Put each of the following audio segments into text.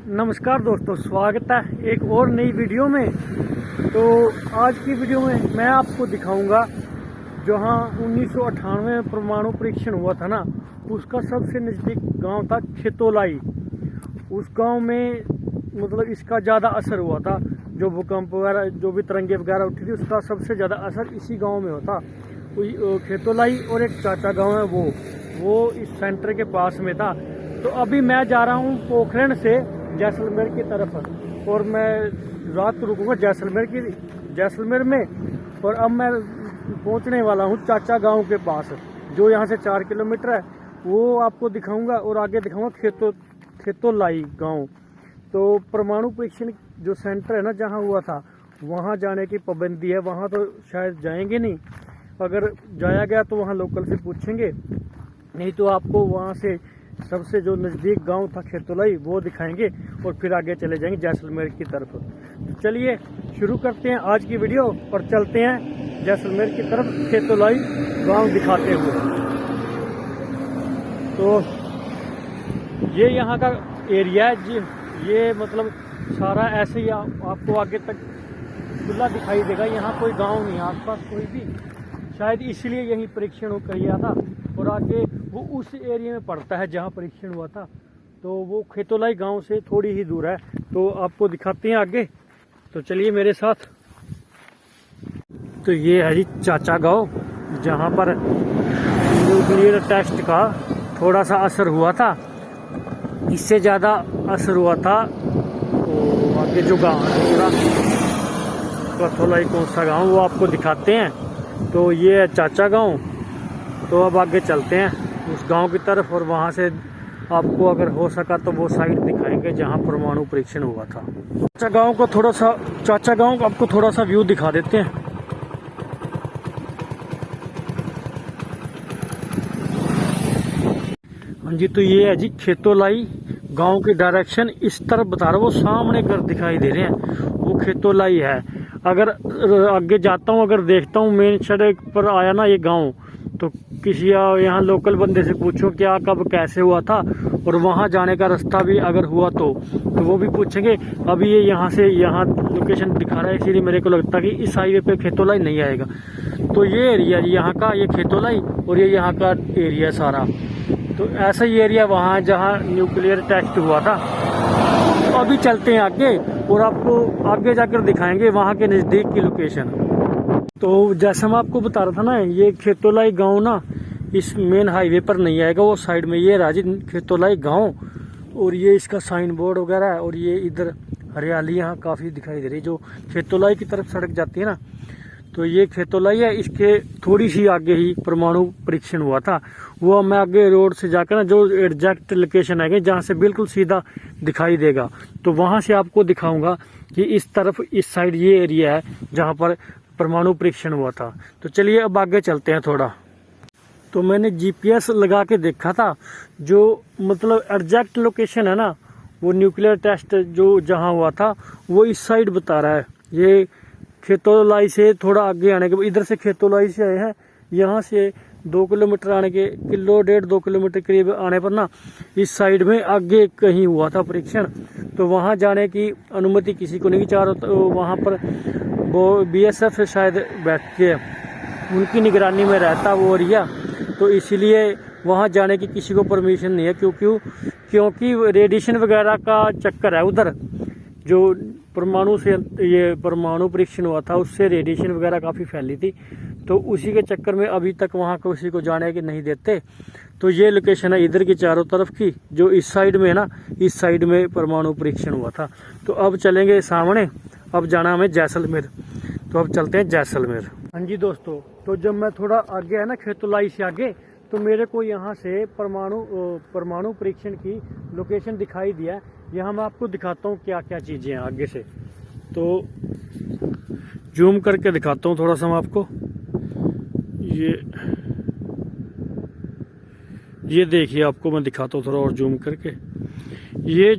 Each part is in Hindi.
नमस्कार दोस्तों, स्वागत है एक और नई वीडियो में। तो आज की वीडियो में मैं आपको दिखाऊंगा जहां 1998 में परमाणु परीक्षण हुआ था ना, उसका सबसे नज़दीक गांव था खेतोलाई। उस गांव में मतलब इसका ज़्यादा असर हुआ था। जो भूकंप वगैरह जो भी तरंगे वगैरह उठी थी, उसका सबसे ज़्यादा असर इसी गाँव में होता। खेतोलाई और एक चाचा गाँव है वो इस सेंटर के पास में था। तो अभी मैं जा रहा हूँ पोखरण से जैसलमेर की तरफ, और मैं रात को रुकूंगा जैसलमेर में। और अब मैं पहुंचने वाला हूं चाचा गांव के पास, जो यहां से 4 किलोमीटर है। वो आपको दिखाऊंगा और आगे दिखाऊंगा खेतोलाई गांव। तो परमाणु परीक्षण जो सेंटर है ना, जहां हुआ था, वहां जाने की पाबंदी है। वहां तो शायद जाएंगे नहीं, अगर जाया गया तो वहां लोकल से पूछेंगे, नहीं तो आपको वहां से सबसे जो नज़दीक गांव था खेतोलाई वो दिखाएंगे और फिर आगे चले जाएंगे जैसलमेर की तरफ। तो चलिए शुरू करते हैं आज की वीडियो और चलते हैं जैसलमेर की तरफ खेतोलाई गांव दिखाते हुए। तो ये यहाँ का एरिया है जी। ये मतलब सारा ऐसे ही आपको आगे तक खुला दिखाई देगा। यहाँ कोई गाँव नहीं, आसपास कोई भी, शायद इसलिए यही परीक्षण किया था। और आगे वो उस एरिया में पड़ता है जहाँ परीक्षण हुआ था। तो वो खेतोलाई गांव से थोड़ी ही दूर है। तो आपको दिखाते हैं आगे, तो चलिए मेरे साथ। तो ये है जी चाचा गांव, जहाँ पर न्यूक्लियर टेस्ट का थोड़ा सा असर हुआ था। इससे ज़्यादा असर हुआ था तो आगे जो गाँव है खेतोलाई कौन सा गाँव, वो आपको दिखाते हैं। तो ये है चाचा गांव। तो अब आगे चलते हैं उस गांव की तरफ, और वहां से आपको अगर हो सका तो वो साइड दिखाएंगे जहां परमाणु परीक्षण हुआ था। चाचा गांव का आपको थोड़ा सा व्यू दिखा देते हैं। हाँ जी, तो ये है जी खेतोलाई गांव की डायरेक्शन इस तरफ बता रहा हूँ। वो सामने घर दिखाई दे रहे हैं, वो खेतोलाई है। अगर आगे जाता हूँ, अगर देखता हूँ मेन सड़क पर आया ना ये गांव, तो किसी यहाँ लोकल बंदे से पूछो क्या कब कैसे हुआ था, और वहाँ जाने का रास्ता भी अगर हुआ तो वो भी पूछेंगे। अभी ये यहाँ से यहाँ लोकेशन दिखा रहा है, इसीलिए मेरे को लगता है कि इस हाईवे पे खेतोलाई नहीं आएगा। तो ये एरिया यहाँ का, ये खेतोलाई, और ये यहाँ का एरिया सारा। तो ऐसा ही एरिया वहाँ जहाँ न्यूक्लियर टेस्ट हुआ था। तो अभी चलते हैं आगे और आपको आगे जाकर दिखाएंगे वहाँ के नज़दीक की लोकेशन। तो जैसा मैं आपको बता रहा था ना, ये खेतोलाई गांव ना इस मेन हाईवे पर नहीं आएगा, वो साइड में ये राजी खेतोलाई गांव। और ये इसका साइन बोर्ड वगैरह है, और ये इधर हरियाली यहाँ काफ़ी दिखाई दे रही है जो खेतोलाई की तरफ सड़क जाती है ना। तो ये खेतोलाई है, इसके थोड़ी सी आगे ही परमाणु परीक्षण हुआ था। वो मैं आगे रोड से जाकर ना, जो एग्जैक्ट लोकेशन आएगी जहाँ से बिल्कुल सीधा दिखाई देगा, तो वहाँ से आपको दिखाऊंगा कि इस तरफ इस साइड ये एरिया है जहाँ पर परमाणु परीक्षण हुआ था। तो चलिए अब आगे चलते हैं थोड़ा। तो मैंने जीपीएस लगा के देखा था, जो मतलब एग्जैक्ट लोकेशन है ना, वो न्यूक्लियर टेस्ट जो जहां हुआ था वो इस साइड बता रहा है। ये खेतोलाई से थोड़ा आगे आने के, इधर से खेतोलाई से आए हैं, यहाँ से 2 किलोमीटर आने के, 1.5-2 किलोमीटर करीब आने पर ना इस साइड में आगे कहीं हुआ था परीक्षण। तो वहाँ जाने की अनुमति किसी को नहीं चाह रहा। तो वहाँ पर वो बीएसएफ शायद बैठ के उनकी निगरानी में रहता वो एरिया, तो इसीलिए वहाँ जाने की किसी को परमिशन नहीं है। क्योंकि रेडिएशन वगैरह का चक्कर है उधर। जो परमाणु से ये परमाणु परीक्षण हुआ था, उससे रेडिएशन वगैरह काफ़ी फैली थी। तो उसी के चक्कर में अभी तक वहाँ किसी को जाने के नहीं देते। तो ये लोकेशन है इधर की चारों तरफ की, जो इस साइड में है ना, इस साइड में परमाणु परीक्षण हुआ था। तो अब चलेंगे सामने, अब जाना हमें जैसलमेर। तो अब चलते हैं जैसलमेर। हाँ जी दोस्तों, तो जब मैं थोड़ा आगे है ना खेतोलाई से आगे, तो मेरे को यहाँ से परमाणु परीक्षण की लोकेशन दिखाई दिया। यहाँ मैं आपको दिखाता हूँ क्या क्या चीज़ें हैं आगे से। तो जूम करके दिखाता हूँ थोड़ा सा मैं आपको। ये देखिए, आपको मैं दिखाता हूँ थोड़ा और जूम करके। ये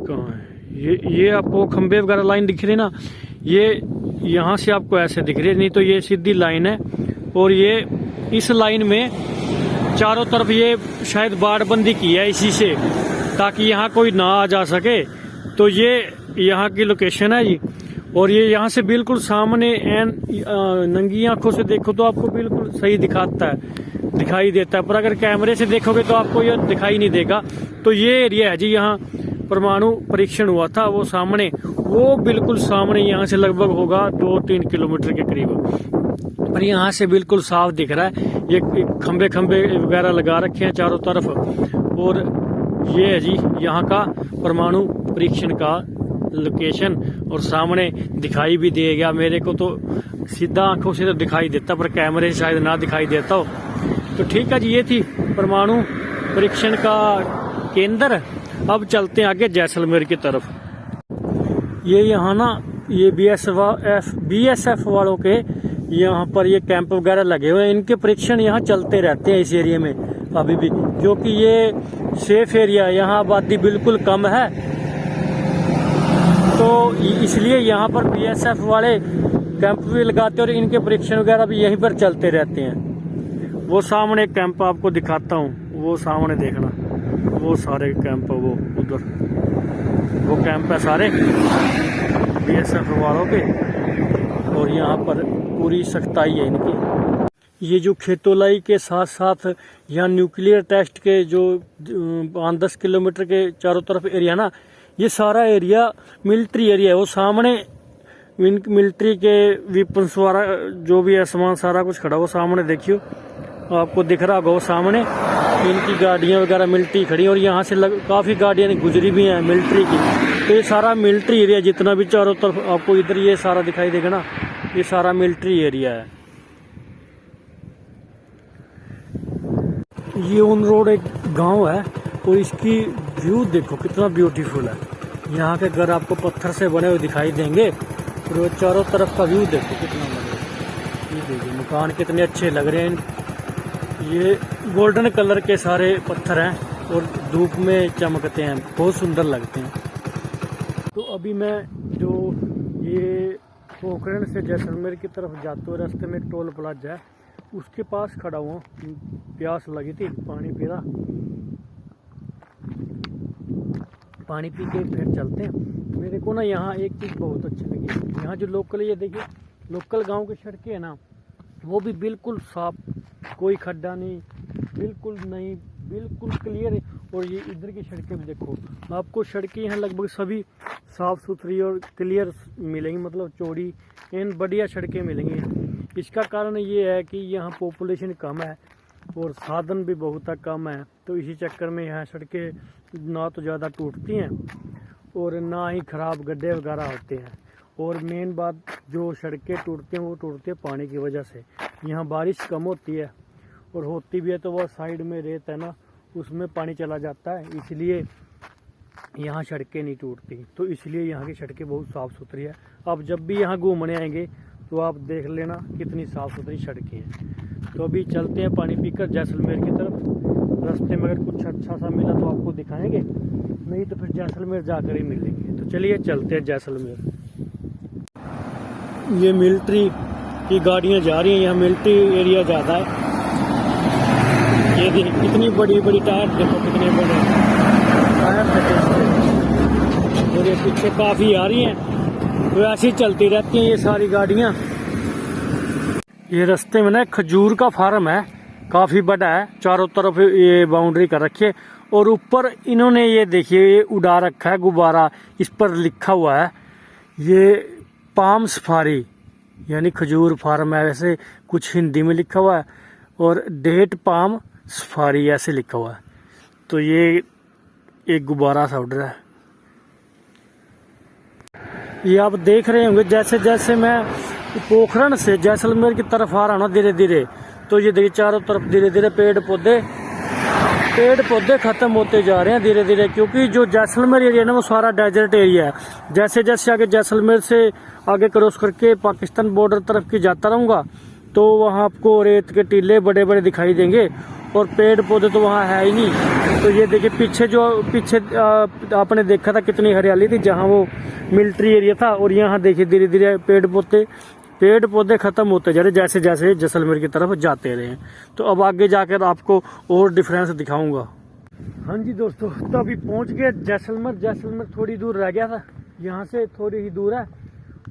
कहाँ है, ये आपको खंबे वगैरह लाइन दिख रही है ना, ये यहाँ से आपको ऐसे दिख रही है, नहीं तो ये सीधी लाइन है। और ये इस लाइन में चारों तरफ ये शायद बाड़बंदी की है इसी से, ताकि यहाँ कोई ना आ जा सके। तो ये यहाँ की लोकेशन है जी। और ये यहाँ से बिल्कुल सामने नंगी आंखों से देखो तो आपको बिल्कुल सही दिखाई देता है, पर अगर कैमरे से देखोगे तो आपको ये दिखाई नहीं देगा। तो ये एरिया है जी, यहाँ परमाणु परीक्षण हुआ था, वो सामने, वो बिल्कुल सामने यहाँ से लगभग होगा 2-3 किलोमीटर के करीब। पर यहाँ से बिल्कुल साफ दिख रहा है। ये खंबे खंबे वगैरह लगा रखे हैं चारों तरफ। और ये है जी यहाँ का परमाणु परीक्षण का लोकेशन। और सामने दिखाई भी देगा मेरे को, तो सीधा आंखों से तो दिखाई देता, पर कैमरे से शायद ना दिखाई देता हो। तो ठीक है जी, ये थी परमाणु परीक्षण का केंद्र। अब चलते हैं आगे जैसलमेर की तरफ। ये यहाँ ना ये BSF वालों के यहाँ पर ये कैंप वगैरह लगे हुए हैं। इनके परीक्षण यहाँ चलते रहते हैं इस एरिया में अभी भी, क्योंकि ये सेफ एरिया है, यहाँ आबादी बिल्कुल कम है। तो इसलिए यहाँ पर BSF वाले कैंप भी लगाते हैं और इनके परीक्षण वगैरह भी यहीं पर चलते रहते हैं। वो सामने कैंप आपको दिखाता हूँ, वो सामने देखना, वो सारे कैंप, वो उधर वो कैंप है सारे BSF वालों के। और यहाँ पर पूरी सख्ताई है इनकी। ये जो खेतोलाई के साथ साथ यहाँ न्यूक्लियर टेस्ट के जो 5-10 किलोमीटर के चारों तरफ एरिया ना, ये सारा एरिया मिलिट्री एरिया है। वो सामने मिलिट्री के वेपन्स वाला जो भी है सामान सारा कुछ खड़ा, वो सामने देखियो, आपको दिख रहा होगा वो सामने इनकी गाड़ियां वगैरह मिलिट्री खड़ी। और यहाँ से काफी गाड़ियां गुजरी भी हैं मिलिट्री की। तो ये सारा मिलिट्री एरिया जितना भी चारों तरफ आपको इधर ये सारा दिखाई देगा ना, ये सारा मिलिट्री एरिया है। ये ऑन रोड एक गांव है और इसकी व्यू देखो कितना ब्यूटीफुल है। यहाँ के घर आपको पत्थर से बने हुए दिखाई देंगे और चारों तरफ का व्यू देखो कितना मजा। ये देखिए मकान कितने अच्छे लग रहे हैं। ये गोल्डन कलर के सारे पत्थर हैं और धूप में चमकते हैं, बहुत सुंदर लगते हैं। तो अभी मैं जो ये पोखरण से जैसलमेर की तरफ जाते हुए रास्ते में टोल प्लाजा है उसके पास खड़ा हुआ। प्यास लगी थी, पानी पी रहा, पानी पी के फिर चलते हैं। मेरे को ना यहाँ एक चीज़ बहुत अच्छी लगी, यहाँ जो लोकल, ये देखिए लोकल गांव की सड़कें है ना, वो भी बिल्कुल साफ, कोई खड्डा नहीं, बिल्कुल क्लियर। और ये इधर की सड़कें भी देखो, आपको सड़कें यहाँ लगभग सभी साफ़ सुथरी और क्लियर मिलेंगी, मतलब चौड़ी एंड बढ़िया सड़कें मिलेंगी। इसका कारण ये है कि यहाँ पॉपुलेशन कम है और साधन भी बहुत कम है। तो इसी चक्कर में यहाँ सड़कें ना तो ज़्यादा टूटती हैं और ना ही ख़राब गड्ढे वगैरह होते हैं। और मेन बात, जो सड़कें टूटती हैं वो टूटती है पानी की वजह से। यहाँ बारिश कम होती है और होती भी है तो वह साइड में रेत है ना, उसमें पानी चला जाता है, इसलिए यहाँ सड़कें नहीं टूटती। तो इसलिए यहाँ की सड़कें बहुत साफ़ सुथरी है। आप जब भी यहाँ घूमने आएंगे तो आप देख लेना कितनी साफ़ सुथरी सड़कें हैं। तो अभी चलते हैं पानी पीकर जैसलमेर की तरफ। रास्ते में अगर कुछ अच्छा सा मिला तो आपको दिखाएंगे, नहीं तो फिर जैसलमेर जाकर ही मिलेंगे। तो चलिए चलते हैं जैसलमेर। ये मिलिट्री की गाड़ियाँ जा रही हैं, यहाँ मिलिट्री एरिया ज़्यादा है। ये देखिए कितनी बड़ी बड़ी टायर, देखो कितने बड़े टायर और ये पीछे काफ़ी आ रही हैं। तो ऐसे ही चलती रहती हैं ये सारी गाड़ियाँ। ये रास्ते में ना खजूर का फार्म है, काफ़ी बड़ा है, चारों तरफ ये बाउंड्री कर रखी है। और ऊपर इन्होंने ये देखिए ये उड़ा रखा है गुब्बारा, इस पर लिखा हुआ है ये पाम सफारी, यानी खजूर फार्म है। वैसे कुछ हिंदी में लिखा हुआ है और डेट पाम सफारी ऐसे लिखा हुआ है। तो ये एक गुब्बारा सा उड़ रहा है। ये आप देख रहे होंगे जैसे जैसे मैं पोखरण से जैसलमेर की तरफ आ रहा हूँ ना धीरे धीरे, तो ये देखिए चारों तरफ धीरे धीरे पेड़ पौधे खत्म होते जा रहे हैं धीरे धीरे, क्योंकि जो जैसलमेर एरिया है ना वो सारा डेजर्ट एरिया है। जैसे जैसे आगे जैसलमेर से आगे क्रॉस करके पाकिस्तान बॉर्डर तरफ की जाता रहूँगा तो वहाँ आपको रेत के टीले बड़े बड़े दिखाई देंगे और पेड़ पौधे तो वहाँ है ही नहीं। तो ये देखिए पीछे आपने देखा था कितनी हरियाली थी जहाँ वो मिलिट्री एरिया था, और यहाँ देखिए धीरे धीरे पेड़ पौधे खत्म होते जा रहे जैसे जैसे जैसलमेर की तरफ जाते रहे। तो अब आगे जाकर आपको और डिफरेंस दिखाऊंगा। हाँ जी दोस्तों, तो अभी पहुंच गए जैसलमेर। जैसलमेर थोड़ी दूर रह गया था, यहाँ से थोड़ी ही दूर है।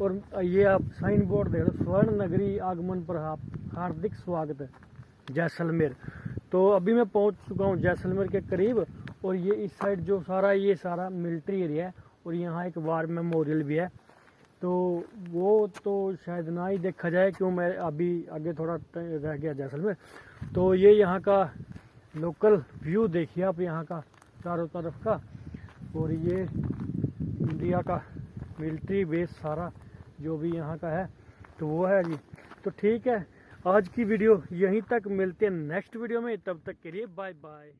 और ये आप साइन बोर्ड देख लो, स्वर्ण नगरी आगमन पर आप हार्दिक स्वागत है जैसलमेर। तो अभी मैं पहुंच चुका हूँ जैसलमेर के करीब। और ये इस साइड जो सारा ये सारा मिलिट्री एरिया है, और यहाँ एक वार मेमोरियल भी है। तो वो तो शायद ना ही देखा जाए, क्यों मैं अभी आगे थोड़ा रह गया जैसलमेर। तो ये यहाँ का लोकल व्यू देखिए आप, यहाँ का चारों तरफ का। और ये इंडिया का मिलिट्री बेस सारा जो भी यहाँ का है, तो वो है जी। तो ठीक है, आज की वीडियो यहीं तक, मिलते हैं नेक्स्ट वीडियो में, तब तक के लिए बाय बाय।